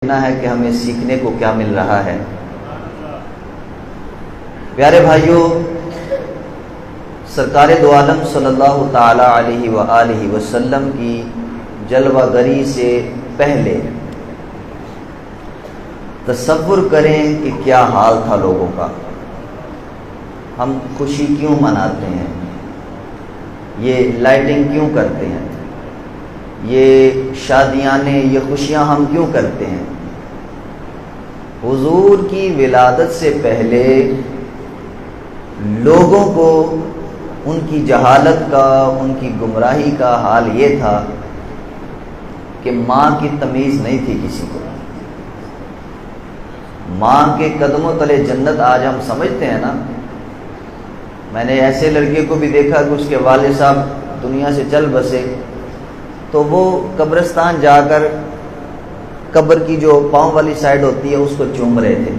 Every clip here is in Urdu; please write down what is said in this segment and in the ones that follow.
ہے کہ ہمیں سیکھنے کو کیا مل رہا ہے۔ پیارے بھائیوں، سرکار دو عالم صلی اللہ تعالی علیہ وآلہ وسلم کی جلوہ گری سے پہلے تصور کریں کہ کیا حال تھا لوگوں کا۔ ہم خوشی کیوں مناتے ہیں، یہ لائٹنگ کیوں کرتے ہیں، یہ شادیانے، یہ خوشیاں ہم کیوں کرتے ہیں؟ حضور کی ولادت سے پہلے لوگوں کو ان کی جہالت کا، ان کی گمراہی کا حال یہ تھا کہ ماں کی تمیز نہیں تھی کسی کو۔ ماں کے قدموں تلے جنت آج ہم سمجھتے ہیں نا۔ میں نے ایسے لڑکے کو بھی دیکھا کہ اس کے والد صاحب دنیا سے چل بسے تو وہ قبرستان جا کر قبر کی جو پاؤں والی سائڈ ہوتی ہے اس کو چوم رہے تھے۔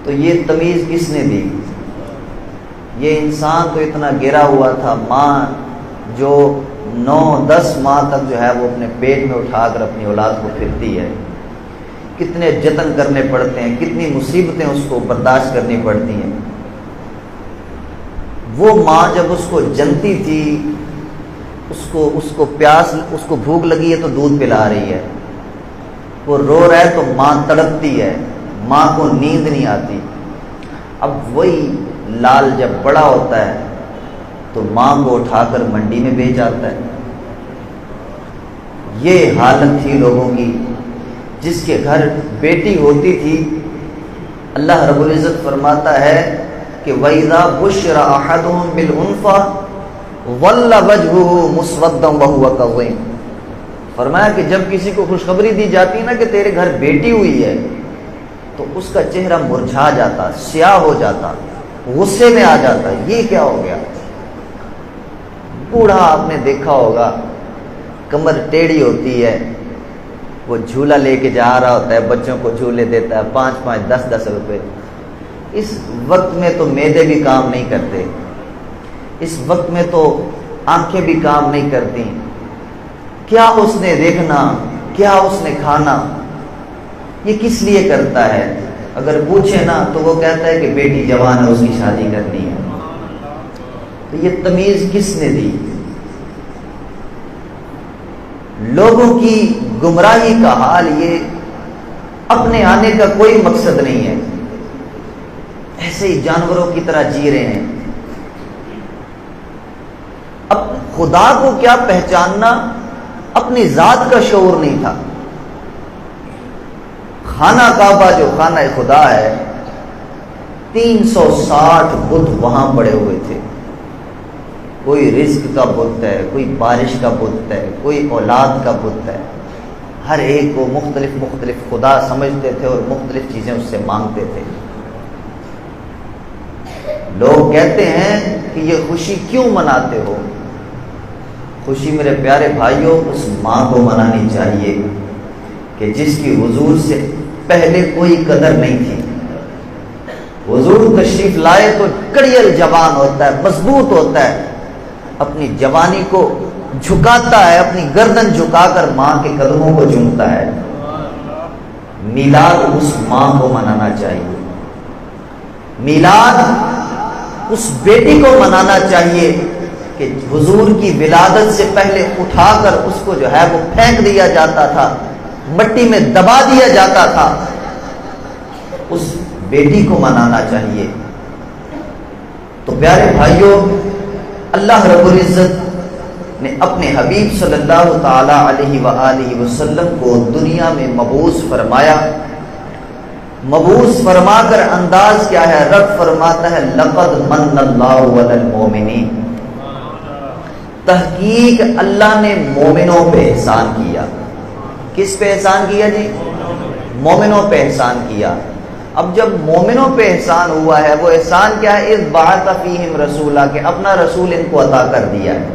تو یہ تمیز کس نے دی؟ یہ انسان تو اتنا گرا ہوا تھا، ماں جو 9-10 ماہ تک جو ہے وہ اپنے پیٹ میں اٹھا کر اپنی اولاد کو پھرتی ہے، کتنے جتن کرنے پڑتے ہیں، کتنی مصیبتیں اس کو برداشت کرنی پڑتی ہیں۔ وہ ماں جب اس کو جنتی تھی، اس کو پیاس، اس کو بھوک لگی ہے تو دودھ پلا رہی ہے، وہ رو رہا ہے تو ماں تڑپتی ہے، ماں کو نیند نہیں آتی۔ اب وہی لال جب بڑا ہوتا ہے تو ماں کو اٹھا کر منڈی میں بیچ آتا ہے۔ یہ حالت تھی لوگوں کی۔ جس کے گھر بیٹی ہوتی تھی، اللہ رب العزت فرماتا ہے کہ وَإِذَا بُشِّرَ أَحَدُهُم بِالْأُنثىٰ وَلَّ وَجْهُهُ مُسْوَدًّا وَهُوَ كَظِيمٌ۔ فرمایا کہ جب کسی کو خوشخبری دی جاتی نا کہ تیرے گھر بیٹی ہوئی ہے تو اس کا چہرہ مرجھا جاتا، سیاہ ہو جاتا، غصے میں آ جاتا، یہ کیا ہو گیا؟ بوڑھا آپ نے دیکھا ہوگا، کمر ٹیڑھی ہوتی ہے، وہ جھولا لے کے جا رہا ہوتا ہے، بچوں کو جھولے دیتا ہے 5-5 10-10 روپے۔ اس وقت میں تو معدے بھی کام نہیں کرتے، اس وقت میں تو آنکھیں بھی کام نہیں کرتی۔ کیا اس نے دیکھنا، کیا اس نے کھانا، یہ کس لیے کرتا ہے؟ اگر پوچھے نا تو وہ کہتا ہے کہ بیٹی جوان ہے، اس کی شادی کرنی ہے۔ تو یہ تمیز کس نے دی؟ لوگوں کی گمراہی کا حال یہ، اپنے آنے کا کوئی مقصد نہیں ہے، ایسے ہی جانوروں کی طرح جی رہے ہیں۔ اب خدا کو کیا پہچاننا، اپنی ذات کا شعور نہیں تھا۔ خانہ کعبہ جو خانہ خدا ہے، 360 بت وہاں پڑے ہوئے تھے۔ کوئی رزق کا بت ہے، کوئی بارش کا بت ہے، کوئی اولاد کا بت ہے۔ ہر ایک کو مختلف خدا سمجھتے تھے اور مختلف چیزیں اس سے مانگتے تھے۔ لوگ کہتے ہیں کہ یہ خوشی کیوں مناتے ہو؟ خوشی میرے پیارے بھائیوں اس ماں کو منانی چاہیے کہ جس کی حضور سے پہلے کوئی قدر نہیں تھی۔ حضور تشریف لائے تو کڑیل جوان ہوتا ہے، مضبوط ہوتا ہے، اپنی جوانی کو جھکاتا ہے، اپنی گردن جھکا کر ماں کے قدموں کو چومتا ہے۔ میلاد اس ماں کو منانا چاہیے، میلاد اس بیٹی کو منانا چاہیے کہ حضور کی ولادت سے پہلے اٹھا کر اس کو جو ہے وہ پھینک دیا جاتا تھا، مٹی میں دبا دیا جاتا تھا۔ اس بیٹی کو منانا چاہیے۔ تو پیارے بھائیوں، اللہ رب العزت نے اپنے حبیب صلی اللہ تعالی علیہ وآلہ وسلم کو دنیا میں مبعوث فرمایا۔ مبعوث فرما کر انداز کیا ہے؟ رب فرماتا ہے لقد من اللہ علی المؤمنین، تحقیق اللہ نے مومنوں پہ احسان کیا۔ کس پہ احسان کیا جی؟ مومنوں پہ احسان کیا۔ اب جب مومنوں پہ احسان ہوا ہے، وہ احسان کیا ہے؟ اذ بعث فیہم رسولا، کہ اپنا رسول ان کو عطا کر دیا ہے۔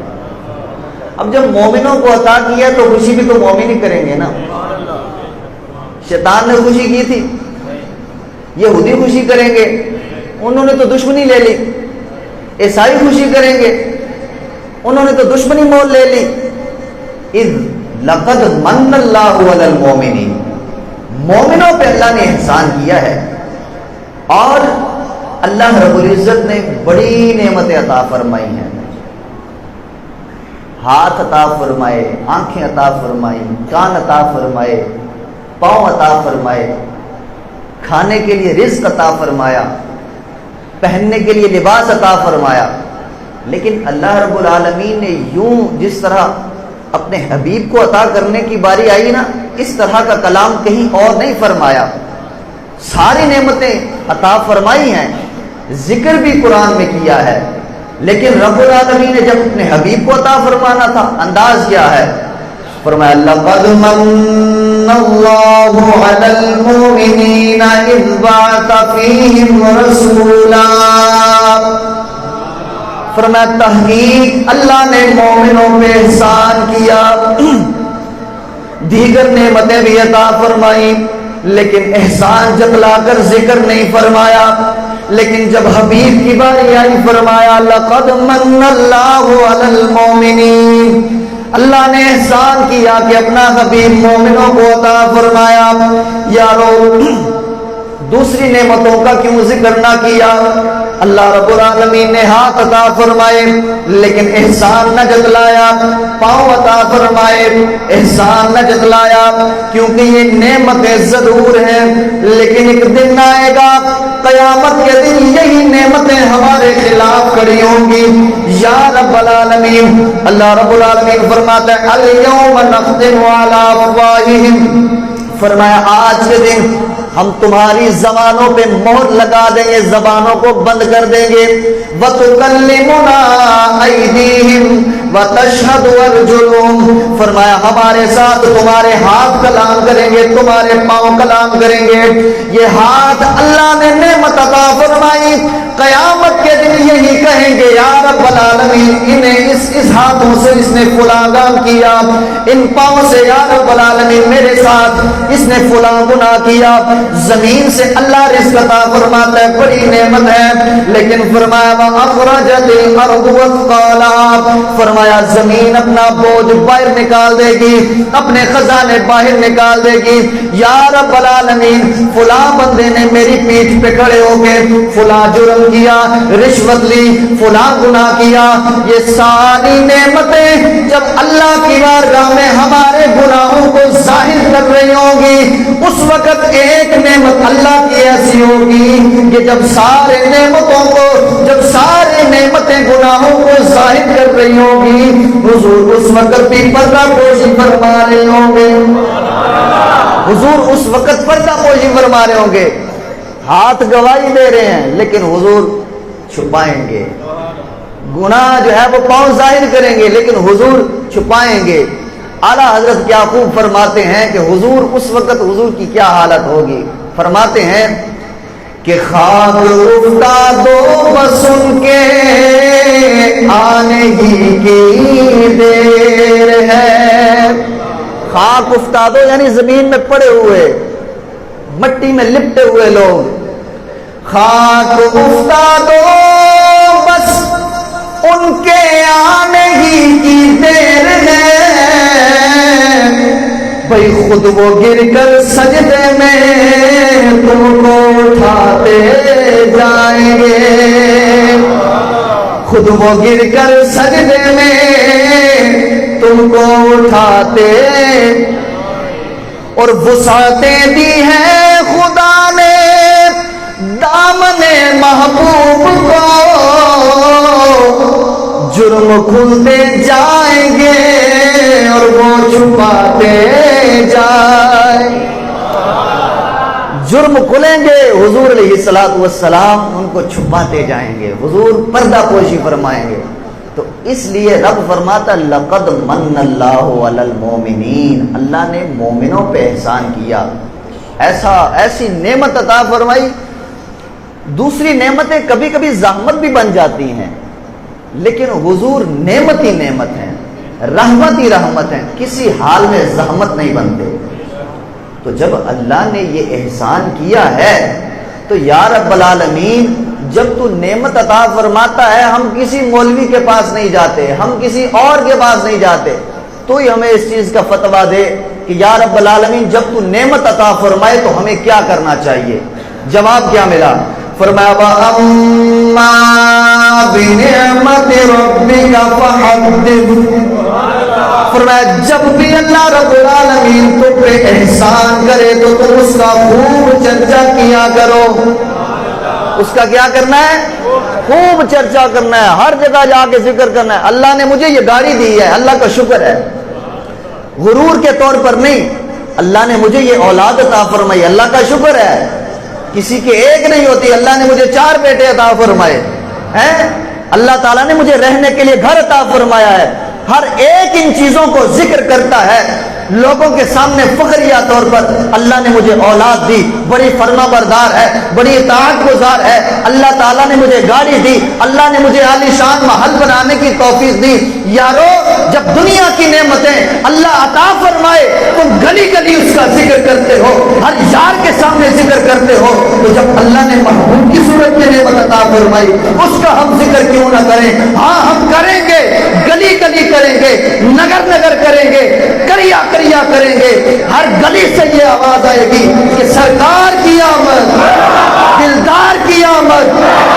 اب جب مومنوں کو عطا کیا تو خوشی بھی تو مومن ہی کریں گے نا۔ شیطان نے خوشی کی تھی، یہودی خوشی کریں گے، انہوں نے تو دشمنی لے لی۔ عیسائی خوشی کریں گے، انہوں نے تو دشمنی مول لے لی۔ اذ لقد من اللہ علی المومنین، مومنوں پہ اللہ نے احسان کیا ہے، اور اللہ رب العزت نے بڑی نعمتیں عطا فرمائی ہیں، ہاتھ عطا فرمائے، آنکھیں عطا فرمائی، کان عطا فرمائے، پاؤں عطا فرمائے، کھانے کے لیے رزق عطا فرمایا، پہننے کے لیے لباس عطا فرمایا۔ لیکن اللہ رب العالمین نے یوں جس طرح اپنے حبیب کو عطا کرنے کی باری آئی نا، اس طرح کا کلام کہیں اور نہیں فرمایا۔ ساری نعمتیں عطا فرمائی ہیں، ذکر بھی قرآن میں کیا ہے، لیکن رب العالمین نے جب اپنے حبیب کو عطا فرمانا تھا، انداز کیا ہے؟ فرمایا لقد من اللہ علی المؤمنین اذ بعث فیہم رسولا، فرمایا تحقیق اللہ نے مومنوں پہ احسان کیا، دیگر نعمتیں بھی عطا فرمائی، لیکن احسان جتلا کر ذکر نہیں فرمایا۔ لیکن جب حبیب کی باری آئی فرمایا لقد من اللہ علی المؤمنین، اللہ نے احسان کیا کہ اپنا حبیب مومنوں کو عطا فرمایا۔ یارو دوسری نعمتوں کا کیوں ذکر نہ کیا؟ اللہ رب العالمین نے ہاتھ عطا فرمائے لیکن احسان نہ جتلایا، پاؤں عطا فرمائے احسان نہ جتلایا، کیونکہ یہ نعمتیں ضرور ہیں، لیکن ایک دن آئے گا قیامت کے دن یہی نعمتیں ہمارے خلاف کھڑی ہوں گی۔ یا رب العالمین، اللہ رب العالمین فرماتے ہیں الیوم نختم علی افواہہم، فرمایا آج کے دن ہم تمہاری زبانوں پہ مہر لگا دیں گے، زبانوں کو بند کر دیں گے۔ وَتُكَلِّمُنَا أَيْدِيهِمْ وَتَشْهَدُ أَرْجُلُهُمْ، فرمایا ہمارے ساتھ تمہارے ہاتھ کلام کریں گے، تمہارے پاؤں کلام کریں گے۔ یہ ہاتھ اللہ نے نعمت عطا فرمائی، قیامت کے دن یہی کہیں گے یا رب العالمین انہیں اس ہاتھوں سے اس نے فلاں کام کیا، ان پاؤں سے یا رب العالمین میرے ساتھ اس نے فلاں گناہ کیا۔ زمین سے اللہ رزق عطا فرماتا ہے، بڑی نعمت ہے، لیکن فرمایا وَأَخْرَجَتِ الْأَرْضُ وَأَثْقَالَهَا، فرمایا زمین اپنا بوجھ باہر نکال دے گی، اپنے خزانے باہر نکال دے گی۔ یا رب العالمین فلاں بندے نے میری پیٹھ پہ کھڑے ہو کے فلاں جرم کیا، رشوت لی، فلاں گناہ کیا، یہ ساری نعمتیں جب اللہ کی بارگاہ میں ہمارے گناہوں کو ظاہر کر رہی ہوں گی، اس وقت ایک نعمت اللہ کی ایسی ہوگی کہ جب سارے نعمتوں کو، جب سارے نعمتیں گناہوں کو ظاہر کر رہی ہوں گی، حضور اس وقت بھی پردہ پوشی فرما رہے ہوں گے، حضور اس وقت پردہ پوشی فرما رہے ہوں گے۔ ہاتھ گواہی دے رہے ہیں لیکن حضور چھپائیں گے، گناہ جو ہے وہ پاؤں ظاہر کریں گے لیکن حضور چھپائیں گے۔ اعلیٰ حضرت کیا خوب فرماتے ہیں کہ حضور اس وقت حضور کی کیا حالت ہوگی، فرماتے ہیں کہ خاک افتادو بس ان کے آنے ہی کی دیر ہے۔ خاک افتادو یعنی زمین میں پڑے ہوئے، مٹی میں لپٹے ہوئے لوگ، خاک افتادو بس ان کے آنے ہی کی دیر ہے، بھئی خود وہ گر کر سجدے میں تم کو اٹھاتے جائیں گے، خود وہ گر کر سجدے میں تم کو اٹھاتے، اور وسعتیں دی ہیں خدا نے دامن محبوب کو، جرم کھلتے جائیں گے اور وہ چھپاتے جائیں، جرم کھلیں گے حضور علیہ الصلوۃ والسلام ان کو چھپاتے جائیں گے، حضور پردہ پوشی فرمائیں گے۔ تو اس لیے رب فرماتا لقد من اللہ علی المومنین، اللہ نے مومنوں پہ احسان کیا، ایسی نعمت عطا فرمائی۔ دوسری نعمتیں کبھی کبھی زحمت بھی بن جاتی ہیں، لیکن حضور نعمت ہی نعمت ہے، رحمت ہی رحمت ہے، کسی حال میں زحمت نہیں بنتے۔ تو جب اللہ نے یہ احسان کیا ہے تو یا رب العالمین جب تو نعمت عطا فرماتا ہے، ہم کسی مولوی کے پاس نہیں جاتے، ہم کسی اور کے پاس نہیں جاتے، تو ہی ہمیں اس چیز کا فتویٰ دے کہ یا رب العالمین جب تو نعمت عطا فرمائے تو ہمیں کیا کرنا چاہیے. جواب کیا ملا؟ فرمایا وَأَمَّا بِنِعْمَةِ رَبِّكَ فَحَدِّثْ. فرمایا جب بھی اللہ رب العالمین تم پہ احسان کرے تو تم اس کا خوب چرچا کیا کرو. اس کا کیا کرنا ہے؟ خوب چرچا کرنا ہے، ہر جگہ جا کے ذکر کرنا ہے. اللہ نے مجھے یہ گاڑی دی ہے، اللہ کا شکر ہے، غرور کے طور پر نہیں. اللہ نے مجھے یہ اولاد عطا فرمائی، اللہ کا شکر ہے. کسی کے ایک نہیں ہوتی، اللہ نے مجھے 4 بیٹے عطا فرمائے ہیں. اللہ تعالیٰ نے مجھے رہنے کے لیے گھر عطا فرمایا ہے. ہر ایک ان چیزوں کو ذکر کرتا ہے لوگوں کے سامنے فخریہ طور پر. اللہ نے مجھے اولاد دی، بڑی فرما بردار ہے، بڑی اطاعت گزار ہے. اللہ تعالیٰ نے مجھے گاڑی دی، اللہ نے مجھے عالی شان محل بنانے کی توفیق دی. یارو جب دنیا کی نعمتیں اللہ عطا فرمائے تم گلی گلی اس کا ذکر کرتے ہو، ہر یار کے سامنے ذکر کرتے ہو، تو جب اللہ نے محبوب کی صورت میں نعمت عطا فرمائی اس کا ہم ذکر کیوں نہ کریں؟ ہاں ہم کریں گے، گلی گلی کریں گے، نگر نگر کریں گے، کریا کریا کریں گے. ہر گلی سے یہ آواز آئے گی کہ سرکار کی آمد، دلدار کی آمد.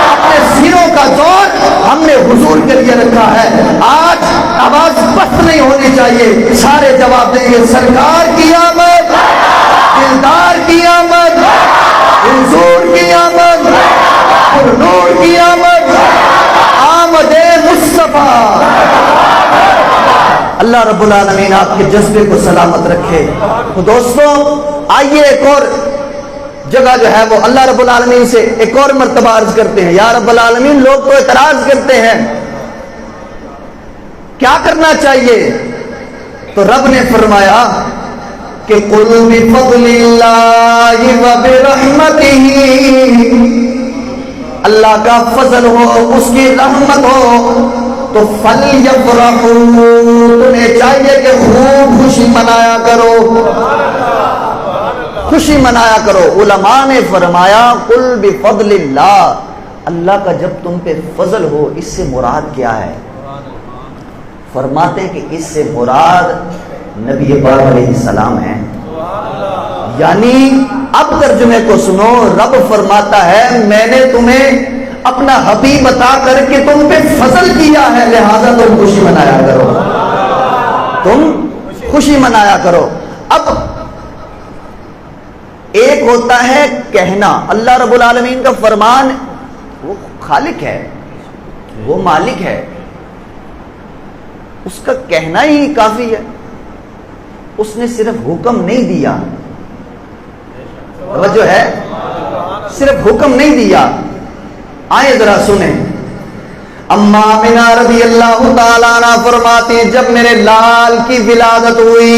اپنے سینوں کا زور ہم نے حضور کے لیے رکھا ہے. آج آواز بس نہیں ہونی چاہیے، سارے جواب دیں گے سرکار کی آمد، دلدار کی آمد، حضور کی آمد، نور کی آمد، آمد مصطفیٰ. اللہ رب العالمین آپ کے جذبے کو سلامت رکھے. تو دوستوں آئیے ایک اور جگہ جو ہے وہ اللہ رب العالمین سے ایک اور مرتبہ عرض کرتے ہیں. یا رب العالمین لوگ تو اعتراض کرتے ہیں کیا کرنا چاہیے؟ تو رب نے فرمایا کہ قُلْ بِفَضْلِ اللَّهِ وَبِرَحْمَتِهِ. اللہ کا فضل ہو، اس کی رحمت ہو تو فَلْيَفْرَحُوا، تمہیں چاہیے کہ خوب خوشی منایا کرو، خوشی منایا کرو. علماء نے فرمایا قُلْ بِفَضْلِ اللَّهِ، اللہ کا جب تم پہ فضل ہو اس سے مراد کیا ہے؟ فرماتے کہ اس سے مراد نبی پاک علیہ السلام ہیں. یعنی اب ترجمے کو سنو، رب فرماتا ہے میں نے تمہیں اپنا حبیب عطا کر کے تم پہ فضل کیا ہے، لہذا تم خوشی منایا کرو، تم خوشی منایا کرو. اب ایک ہوتا ہے کہنا، اللہ رب العالمین کا فرمان، وہ خالق ہے، وہ مالک ہے، اس کا کہنا ہی کافی ہے. اس نے صرف حکم نہیں دیا، توجہ ہے، صرف حکم نہیں دیا. آئے ذرا سنیں. اما آمنہ رضی اللہ تعالیٰ عنہ فرماتے ہیں جب میرے لال کی ولادت ہوئی،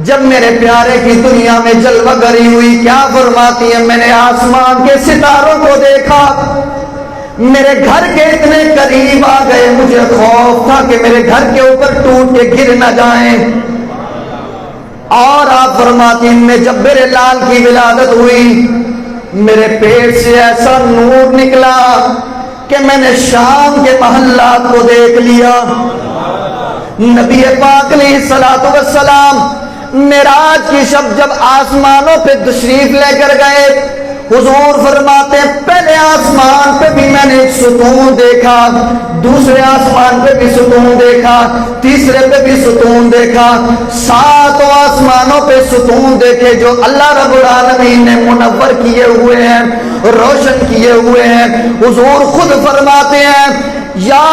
جب میرے پیارے کی دنیا میں جلوہ گری ہوئی، کیا فرماتی ہیں؟ میں نے آسمان کے ستاروں کو دیکھا، میرے گھر کے اتنے قریب آ گئے، مجھے خوف تھا کہ میرے گھر کے اوپر ٹوٹ کے گر نہ جائیں. اور آپ فرماتی ہیں جب میرے لال کی ولادت ہوئی میرے پیٹ سے ایسا نور نکلا کہ میں نے شام کے محلات کو دیکھ لیا. نبی پاک علیہ الصلوۃ والسلام معراج کی شب جب آسمانوں پہ تشریف لے کر گئے، حضور فرماتے ہیں پہلے آسمان پہ بھی میں نے ایک ستون دیکھا، دوسرے آسمان پہ بھی ستون دیکھا، تیسرے پہ بھی ستون دیکھا، 7 آسمانوں پہ ستون دیکھے جو اللہ رب العالمین نے منور کیے ہوئے ہیں، روشن کیے ہوئے ہیں. حضور خود فرماتے ہیں یا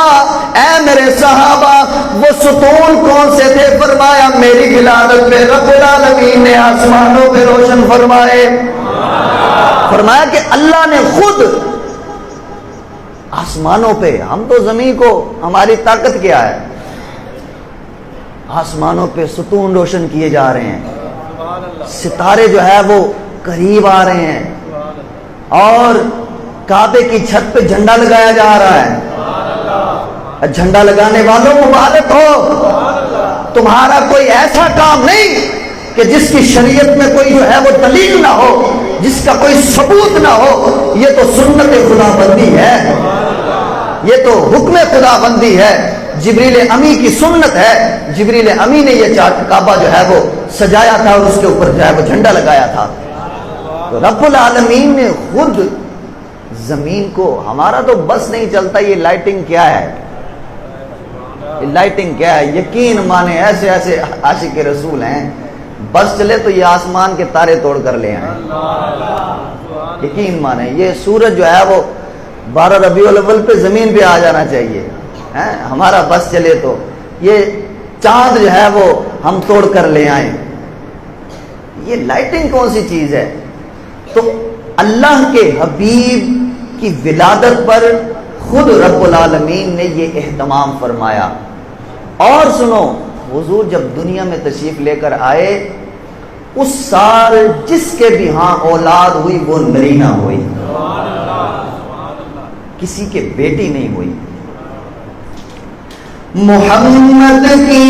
اے میرے صحابہ وہ ستون کون سے تھے؟ فرمایا میری ولادت پہ رب العالمین نے آسمانوں پہ روشن فرمائے. فرمایا کہ اللہ نے خود آسمانوں پہ، ہم تو زمین کو، ہماری طاقت کیا ہے؟ آسمانوں پہ ستون روشن کیے جا رہے ہیں، ستارے جو ہے وہ قریب آ رہے ہیں، اور کعبے کی چھت پہ جھنڈا لگایا جا رہا ہے. جھنڈا لگانے والوں مبارک ہو، تمہارا کوئی ایسا کام نہیں کہ جس کی شریعت میں کوئی جو ہے وہ دلیل نہ ہو، جس کا کوئی ثبوت نہ ہو. یہ تو سنت خدا بندی ہے، یہ تو حکم خدا بندی ہے. جبریل امی کی سنت ہے، جبریل امی نے یہ کعبہ جو ہے وہ سجایا تھا اور اس کے اوپر جو ہے وہ جھنڈا لگایا تھا۔ تو رب العالمین نے خود زمین کو، ہمارا تو بس نہیں چلتا یہ لائٹنگ کیا ہے، یہ لائٹنگ کیا ہے، یقین مانے ایسے ایسے عاشق رسول ہیں، بس چلے تو یہ آسمان کے تارے توڑ کر لے آئیں، یقین مانے یہ سورج جو ہے وہ 12 ربیع الاول پہ زمین پہ آ جانا چاہیے، ہمارا بس چلے تو یہ چاند جو ہے وہ ہم توڑ کر لے آئیں۔ یہ لائٹنگ کون سی چیز ہے؟ تو اللہ کے حبیب کی ولادت پر خود رب العالمین نے یہ اہتمام فرمایا۔ اور سنو، حضور جب دنیا میں تشریف لے کر آئے اس سال جس کے بھی ہاں اولاد ہوئی وہ نرینہ ہوئی، کسی کے بیٹی نہیں ہوئی۔ محمد کی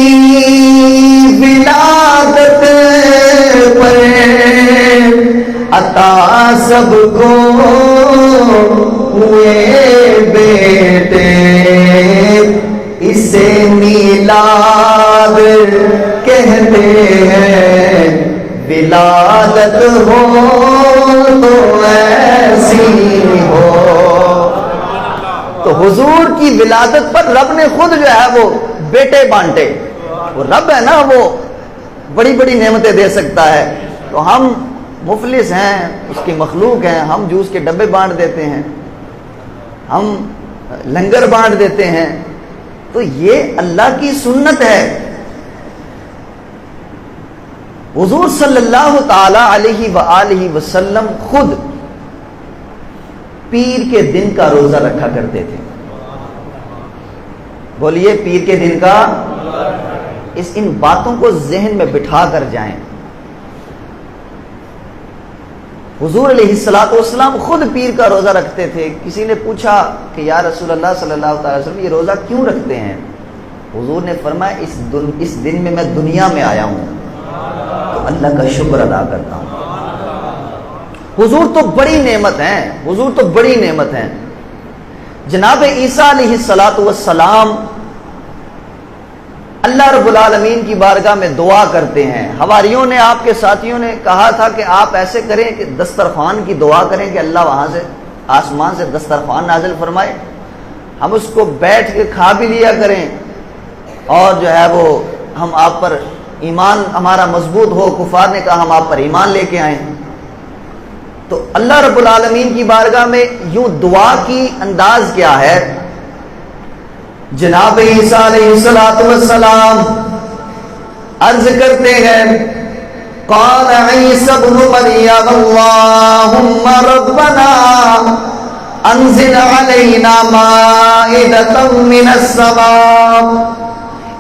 ولادت پر عطا سب کو ہوئے بیٹے، اسے میلاد کہتے ہیں، ولادت ہو تو ایسی ہو۔ تو حضور کی ولادت پر رب نے خود جو ہے وہ بیٹے بانٹے، وہ رب ہے نا، وہ بڑی بڑی نعمتیں دے سکتا ہے، تو ہم مفلس ہیں، اس کی مخلوق ہیں، ہم جوس کے ڈبے بانٹ دیتے ہیں، ہم لنگر بانٹ دیتے ہیں۔ تو یہ اللہ کی سنت ہے۔ حضور صلی اللہ تعالی علیہ وآلہ وسلم خود پیر کے دن کا روزہ رکھا کرتے تھے۔ بولیے پیر کے دن کا، ان باتوں کو ذہن میں بٹھا کر جائیں۔ حضور علیہ الصلوۃ والسلام خود پیر کا روزہ رکھتے تھے۔ کسی نے پوچھا کہ یا رسول اللہ صلی اللہ علیہ وسلم یہ روزہ کیوں رکھتے ہیں؟ حضور نے فرمایا اس دن میں دنیا میں آیا ہوں تو اللہ کا شکر ادا کرتا ہوں۔ حضور تو بڑی نعمت ہیں، حضور تو بڑی نعمت ہیں۔ جناب عیسیٰ علیہ الصلوۃ والسلام اللہ رب العالمین کی بارگاہ میں دعا کرتے ہیں۔ حواریوں نے، آپ کے ساتھیوں نے کہا تھا کہ آپ ایسے کریں کہ دسترخوان کی دعا کریں کہ اللہ وہاں سے آسمان سے دسترخوان نازل فرمائے، ہم اس کو بیٹھ کے کھا بھی لیا کریں، اور جو ہے وہ ہم آپ پر ایمان ہمارا مضبوط ہو۔ کفار نے کہا ہم آپ پر ایمان لے کے آئیں۔ تو اللہ رب العالمین کی بارگاہ میں یوں دعا کی انداز کیا ہے؟ جناب عیسیٰ علیہ السلام عرض کرتے ہیں، قال عیسی ابن مریم اللہم ربنا انزل علینا مائدۃ من السماء۔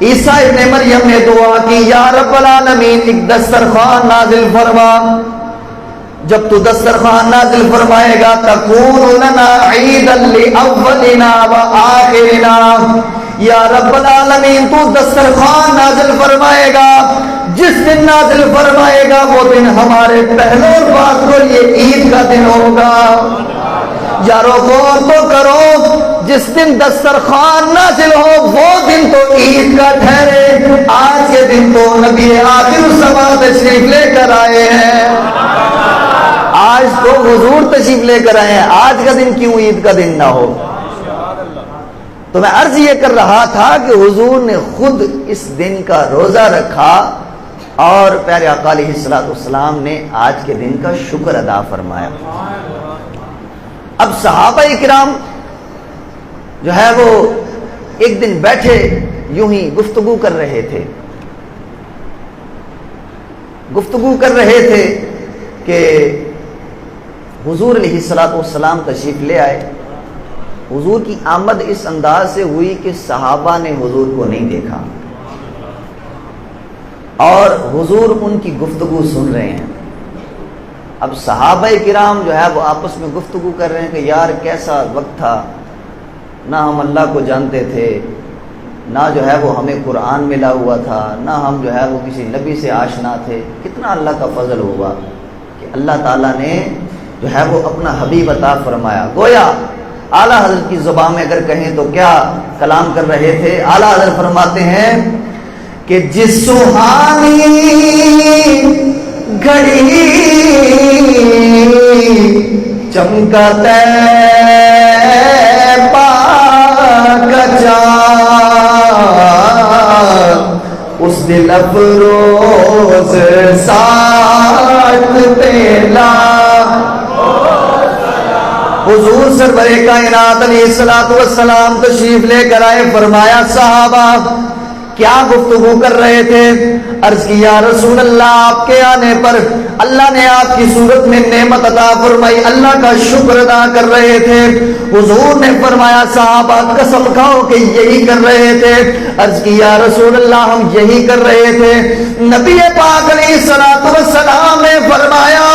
عیسیٰ ابن مریم نے دعا کی، یا رب العالمین ایک دسترخوان نازل فرما، جب تو دسترخوان نازل فرمائے گا تکون لنا عیدا لاولنا وآخرنا، یا رب العالمین تو دسترخوان نازل فرمائے گا، جس دن نازل فرمائے گا وہ دن ہمارے پہلے اور بعد کو یہ عید کا دن ہوگا۔ یارو غور تو کرو، جس دن دسترخوان نازل ہو وہ دن تو عید کا ٹھہرے، آج کے دن تو نبی آخر الزمان تشریف لے کر آئے ہیں، آج تو حضور تشریف لے کر آئے ہیں، آج کا دن کیوں عید کا دن نہ ہو؟ تو میں عرض یہ کر رہا تھا کہ حضور نے خود اس دن کا روزہ رکھا اور پیارے آقا علیہ السلام نے آج کے دن کا شکر ادا فرمایا۔ اب صحابہ کرام جو ہے وہ ایک دن بیٹھے یوں ہی گفتگو کر رہے تھے کہ حضور علیہ السلام تشریف لے آئے۔ حضور کی آمد اس انداز سے ہوئی کہ صحابہ نے حضور کو نہیں دیکھا اور حضور ان کی گفتگو سن رہے ہیں۔ اب صحابہ کرام جو ہے وہ آپس میں گفتگو کر رہے ہیں کہ یار کیسا وقت تھا، نہ ہم اللہ کو جانتے تھے، نہ جو ہے وہ ہمیں قرآن ملا ہوا تھا، نہ ہم جو ہے وہ کسی نبی سے آشنا تھے، کتنا اللہ کا فضل ہوا کہ اللہ تعالیٰ نے جو ہے وہ اپنا حبیب عطا فرمایا۔ گویا اعلیٰ حضرت کی زبان میں اگر کہیں تو کیا کلام کر رہے تھے؟ اعلیٰ حضرت فرماتے ہیں کہ جس سہانی گھڑی چمکا طیبہ کا چاند، اس دل افروز ساتھ پیلا حضور سرور کائنات علیہ الصلوۃ والسلام تشریف لے کر آئے. فرمایا صحابہ کیا گفتگو کر رہے تھے؟ عرض کی یا رسول اللہ آپ کے آنے پر اللہ نے آپ کی صورت میں نعمت عطا فرمائی، اللہ کا شکر ادا کر رہے تھے. حضور نے فرمایا صحابہ قسم کھاؤ کہ یہی کر رہے تھے؟ عرض کی یا رسول اللہ ہم یہی کر رہے تھے. نبی پاک علیہ الصلوۃ والسلام نے فرمایا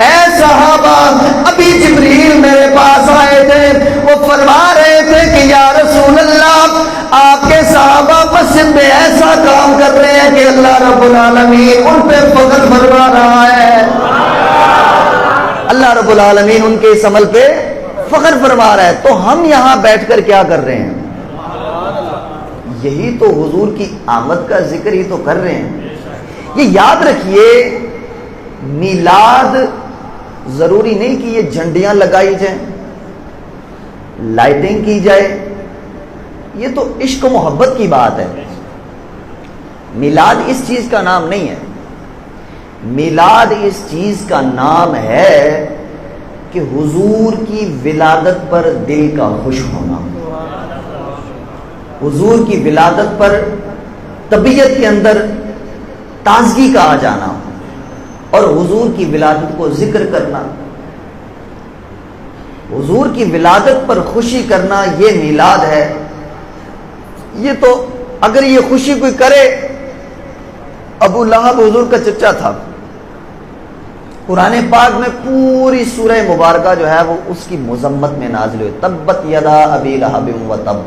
اے صحابہ ابھی جبریل میرے پاس آئے تھے، وہ فرما رہے تھے کہ یا رسول اللہ آپ کے صحابہ مسجد میں ایسا کام کر رہے ہیں کہ اللہ رب العالمین ان پہ فخر فرما رہا ہے. اللہ رب العالمین ان کے اس عمل پہ فخر فرما رہا ہے. تو ہم یہاں بیٹھ کر کیا کر رہے ہیں؟ یہی تو حضور کی آمد کا ذکر ہی تو کر رہے ہیں. یہ یاد رکھیے میلاد ضروری نہیں کہ یہ جھنڈیاں لگائی جائیں، لائٹنگ کی جائے، یہ تو عشق و محبت کی بات ہے. میلاد اس چیز کا نام نہیں ہے. میلاد اس چیز کا نام ہے کہ حضور کی ولادت پر دل کا خوش ہونا، حضور کی ولادت پر طبیعت کے اندر تازگی کا آ جانا اور حضور کی ولادت کو ذکر کرنا، حضور کی ولادت پر خوشی کرنا، یہ میلاد ہے. یہ تو اگر یہ خوشی کوئی کرے، ابو لہب حضور کا چچا تھا، قرآن پاک میں پوری سورہ مبارکہ جو ہے وہ اس کی مذمت میں نازل ہوئی. تبت یدا ابی لہب و تب،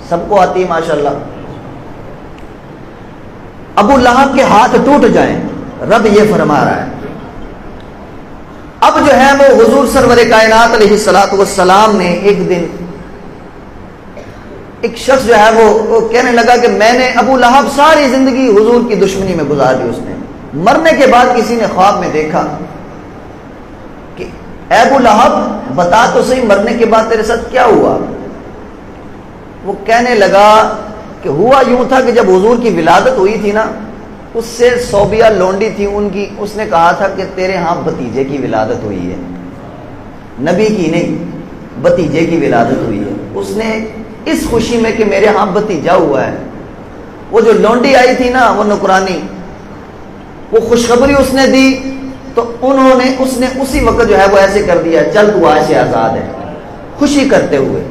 سب کو آتی ہے ماشاءاللہ. ابو لہب کے ہاتھ ٹوٹ جائیں، رب یہ فرما رہا ہے. اب جو ہے وہ حضور سرور کائنات علیہ الصلوۃ والسلام نے ایک دن ایک شخص جو ہے وہ کہنے لگا کہ میں نے ابو لہب ساری زندگی حضور کی دشمنی میں گزار دی. اس نے مرنے کے بعد کسی نے خواب میں دیکھا کہ اے ابو لہب بتا تو صحیح مرنے کے بعد تیرے ساتھ کیا ہوا؟ وہ کہنے لگا کہ ہوا یوں تھا کہ جب حضور کی ولادت ہوئی تھی نا، اس سے صوبیہ لونڈی تھی ان کی، اس نے کہا تھا کہ تیرے ہاں بھتیجے کی ولادت ہوئی ہے، نبی کی نہیں بھتیجے کی ولادت ہوئی ہے. اس نے اس خوشی میں کہ میرے ہاں بھتیجا ہوا ہے، وہ جو لونڈی آئی تھی نا وہ نوکرانی، وہ خوشخبری اس نے دی تو اس نے اسی وقت جو ہے وہ ایسے کر دیا چل تو آج سے آزاد ہے، خوشی کرتے ہوئے.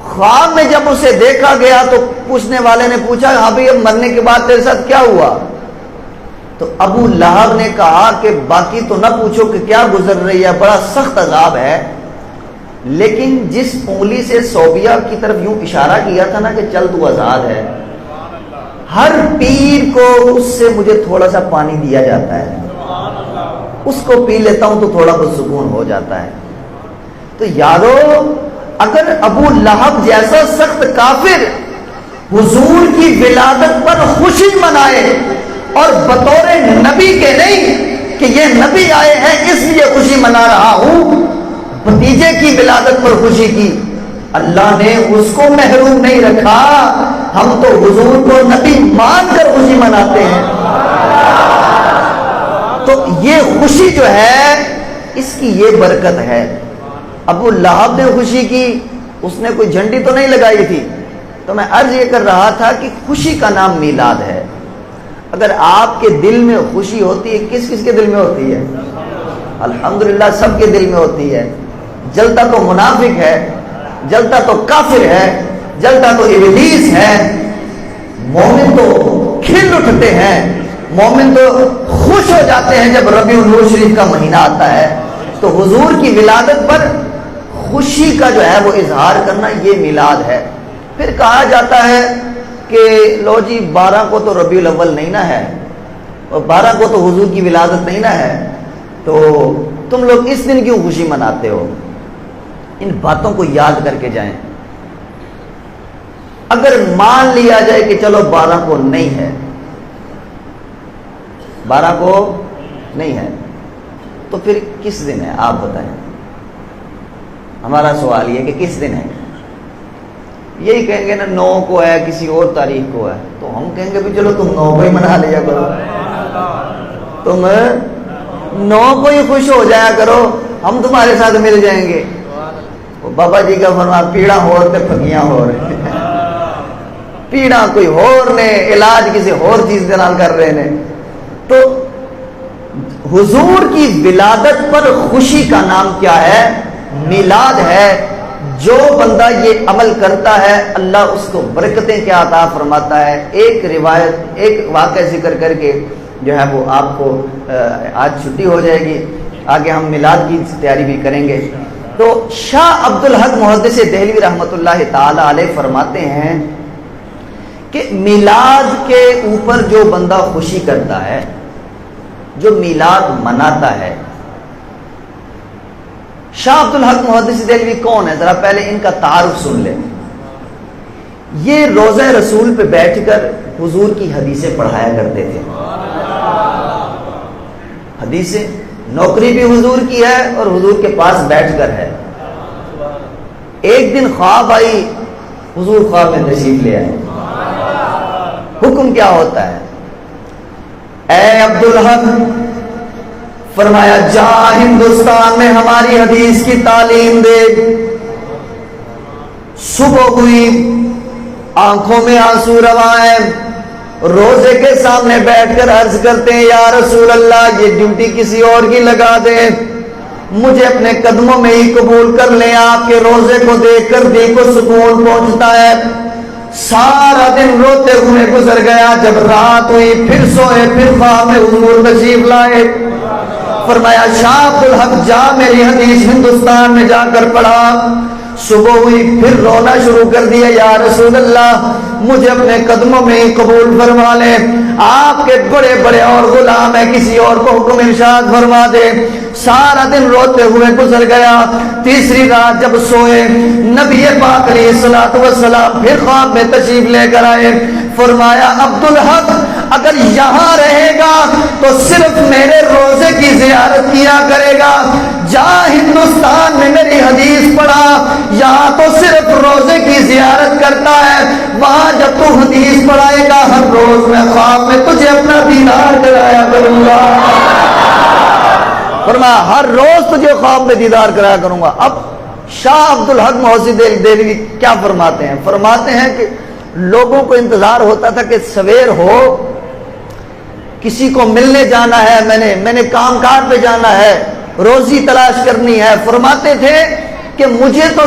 خواب میں جب اسے دیکھا گیا تو پوچھنے والے نے پوچھا ہاں بھائی اب مرنے کے بعد تیرے ساتھ کیا ہوا؟ تو ابو لہب نے کہا کہ باقی تو نہ پوچھو کہ کیا گزر رہی ہے، بڑا سخت عذاب ہے، لیکن جس انگلی سے صوبیہ کی طرف یوں اشارہ کیا تھا نا کہ چل تو آزاد ہے، ہر پیر کو اس سے مجھے تھوڑا سا پانی دیا جاتا ہے، اس کو پی لیتا ہوں تو تھوڑا بہت سکون ہو جاتا ہے. تو یارو اگر ابو لہب جیسا سخت کافر حضور کی ولادت پر خوشی منائے اور بطور نبی کے نہیں کہ یہ نبی آئے ہیں اس لیے خوشی منا رہا ہوں، بھتیجے کی ولادت پر خوشی کی، اللہ نے اس کو محروم نہیں رکھا. ہم تو حضور کو نبی مان کر خوشی مناتے ہیں. تو یہ خوشی جو ہے اس کی یہ برکت ہے. ابو لہب نے خوشی کی، اس نے کوئی جھنڈی تو نہیں لگائی تھی. تو میں عرض یہ کر رہا تھا کہ خوشی کا نام میلاد ہے. اگر آپ کے دل میں خوشی ہوتی ہے، کس کس کے دل میں ہوتی ہے؟ الحمدللہ سب کے دل میں ہوتی ہے. جلتا تو منافق ہے، جلتا تو کافر ہے، جلتا تو ابلیس ہے. مومن تو کھل اٹھتے ہیں، مومن تو خوش ہو جاتے ہیں جب ربیع الاول شریف کا مہینہ آتا ہے. تو حضور کی ولادت پر خوشی کا جو ہے وہ اظہار کرنا یہ میلاد ہے. پھر کہا جاتا ہے کہ لو جی 12 کو تو ربیع الاول نہیں نہ ہے اور 12 کو تو حضور کی ولادت نہیں نہ ہے، تو تم لوگ اس دن کیوں خوشی مناتے ہو؟ ان باتوں کو یاد کر کے جائیں. اگر مان لیا جائے کہ چلو 12 کو نہیں ہے، 12 کو نہیں ہے، تو پھر کس دن ہے آپ بتائیں؟ ہمارا سوال یہ کہ کس دن ہے؟ یہی کہیں گے نا 9 کو ہے، کسی اور تاریخ کو ہے، تو ہم کہیں گے بھی چلو تم 9 کو ہی منا لیا کرو، تم 9 کو ہی خوش ہو جایا کرو، ہم تمہارے ساتھ مل جائیں گے. بابا جی کا فرما پیڑا ہو تے پھکیاں ہو رہے، پیڑا کوئی اور نے، علاج کسی اور چیز کے نال کر رہے نے. تو حضور کی ولادت پر خوشی کا نام کیا ہے؟ میلاد ہے. جو بندہ یہ عمل کرتا ہے اللہ اس کو برکتیں کیا عطا فرماتا ہے. ایک روایت، ایک واقعہ ذکر کر کے جو ہے وہ آپ کو آج چھٹی ہو جائے گی، آگے ہم میلاد کی تیاری بھی کریں گے. تو شاہ عبد الحق محدث دہلوی رحمۃ اللہ تعالی علیہ فرماتے ہیں کہ میلاد کے اوپر جو بندہ خوشی کرتا ہے، جو میلاد مناتا ہے. شاہ عبد الحق محدث دہلوی کون ہے؟ ذرا پہلے ان کا تعارف سن لیں. یہ روضہ رسول پہ بیٹھ کر حضور کی حدیثیں پڑھایا کرتے تھے. حدیثیں، نوکری بھی حضور کی ہے اور حضور کے پاس بیٹھ کر ہے. ایک دن خواب آئی، حضور خواب میں تشریف لے آئے. حکم کیا ہوتا ہے؟ اے عبد الحق، فرمایا جا ہندوستان میں ہماری حدیث کی تعلیم دے. صبح ہوئی، آنکھوں میں آنسو روائے، روزے کے سامنے بیٹھ کر عرض کرتے ہیں یا رسول اللہ یہ ڈیوٹی کسی اور کی لگا دیں، مجھے اپنے قدموں میں ہی قبول کر لیں. آپ کے روزے کو دیکھ کر دل کو سکون پہنچتا ہے. سارا دن روتے ہوئے گزر گیا. جب رات ہوئی پھر سوئے، پھر خواب میں حضور تشریف لائے. فرمایا شاہ عبد الحق جا میری حدیث ہندوستان میں جا کر پڑھا. صبح ہوئی پھر رونا شروع کر دیا، یا رسول اللہ مجھے اپنے قدموں میں ہی قبول فرما لیں، آپ کے بڑے بڑے اور غلام ہیں، کسی اور کو حکم ارشاد فرما دے. سارا دن روتے ہوئے گزر گیا. تیسری رات جب سوئے، نبی پاک علیہ الصلوۃ والسلام پھر خواب میں تشریف لے کر آئے. فرمایا عبد الحق اگر یہاں رہے گا تو صرف میرے روزے کی زیارت کیا کرے گا. جا ہندوستان میں میری حدیث پڑھا، یہاں تو صرف روزے کی زیارت کرتا ہے، وہاں جب تو حدیث پڑھائے گا ہر روز میں خواب میں تجھے اپنا دیدار کرایا کروں گا. فرمایا ہر روز تجھے خواب میں دیدار کرایا کروں گا. اب شاہ عبد الحق محدث دہلوی کیا فرماتے ہیں؟ فرماتے ہیں کہ لوگوں کو انتظار ہوتا تھا کہ سویر ہو، کسی کو ملنے جانا ہے، میں نے کام کار پہ جانا ہے، روزی تلاش کرنی ہے. فرماتے تھے کہ مجھے تو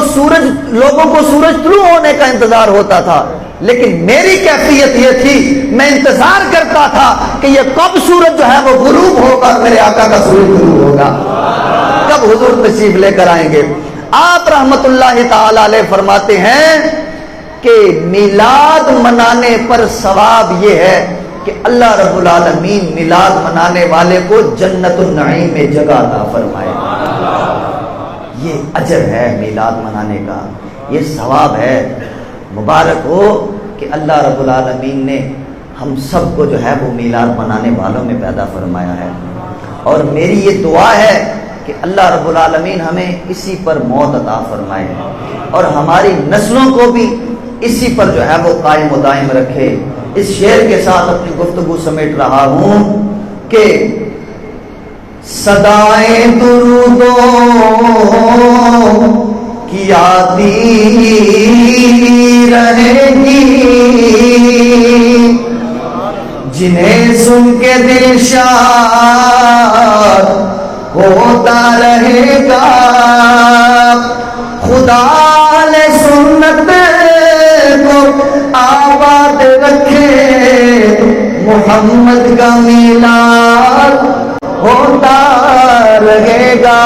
لوگوں کو سورج طلوع ہونے کا انتظار ہوتا تھا، لیکن میری کیفیت یہ تھی میں انتظار کرتا تھا کہ یہ کب سورج جو ہے وہ غروب ہوگا، میرے آقا کا سورج غروب ہوگا، کب حضور تشریف لے کر آئیں گے. آپ رحمت اللہ تعالی علیہ فرماتے ہیں کہ میلاد منانے پر ثواب یہ ہے کہ اللہ رب العالمین میلاد منانے والے کو جنت النعیم میں جگہ عطا فرمائے. یہ اجر ہے میلاد منانے کا، یہ ثواب ہے. مبارک ہو کہ اللہ رب العالمین نے ہم سب کو جو ہے وہ میلاد منانے والوں میں پیدا فرمایا ہے. اور میری یہ دعا ہے کہ اللہ رب العالمین ہمیں اسی پر موت عطا فرمائے اور ہماری نسلوں کو بھی اسی پر جو ہے وہ قائم و دائم رکھے. اس شعر کے ساتھ اپنی گفتگو سمیٹ رہا ہوں کہ صدائیں درودوں کی آتی رہے گی، جنہیں سن کے دل شاد ہوتا رہے گا. خدا نے سنت کو آباد رکھے، محمد کا میلاد ہوتا رہے گا.